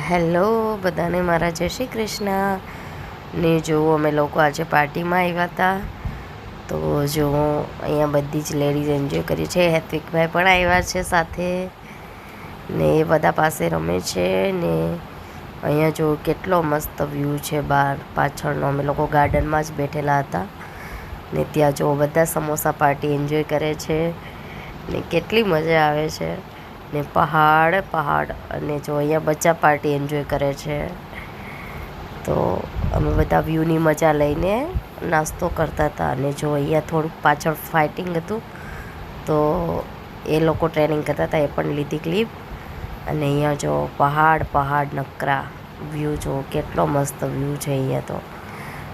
Hello બધાને મારા જય શ્રી કૃષ્ણ ને જો અમે લોકો આજે પાર્ટીમાં આવ્યા હતા તો જો અહીંયા બધી જ લેડીઝ એન્જોય કરી છે. હેત્વિકભાઈ પણ આવ્યા છે સાથે ને એ બધા પાસે રમે છે ને અહીંયા જો કેટલો મસ્ત વ્યૂ છે બહાર પાછળનો. અમે લોકો ગાર્ડનમાં જ બેઠેલા હતા ને ત્યાં જો બધા સમોસા પાર્ટી એન્જોય કરે છે ને કેટલી મજા આવે છે ને પહાડ અને જો અહીંયા બચ્ચા પાર્ટી એન્જોય કરે છે. તો અમે બધા વ્યૂની મજા લઈને નાસ્તો કરતા હતા અને જો અહીંયા થોડુંક પાછળ ફાઇટિંગ હતું તો એ લોકો ટ્રેનિંગ કરતા હતા, એ પણ લીધી ક્લિપ. અને અહીંયા જો પહાડ નકરા વ્યૂ જો કેટલો મસ્ત વ્યૂ છે અહીંયા. તો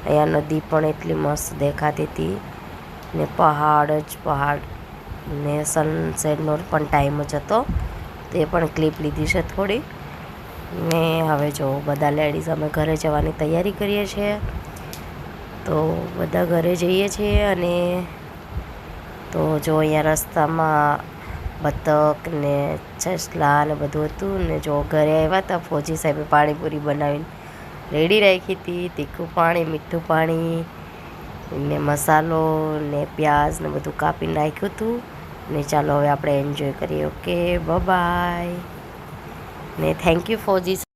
અહીંયા નદી પણ એટલી મસ્ત દેખાતી હતી ને પહાડ ને સનસેટનો પણ ટાઈમ જ હતો તો એ પણ ક્લિપ લીધી છે થોડી. ને હવે જો બધા લેડીઝ અમે ઘરે જવાની તૈયારી કરીએ છીએ. તો બધા ઘરે જઈએ છીએ અને તો જો અહીંયા રસ્તામાં બતક ને છસલા ને બધું હતું ને જો ઘરે આવ્યા હતા ફોજી સાહેબે પાણીપુરી બનાવીને રેડી રાખી હતી. તીખું પાણી, મીઠું પાણી ને મસાલો ને પ્યાઝ ને બધું કાપીને રાખ્યું હતું ને ચાલો હવે આપણે એન્જોય કરીએ. ઓકે બાય ને થેન્ક યુ ફોજી.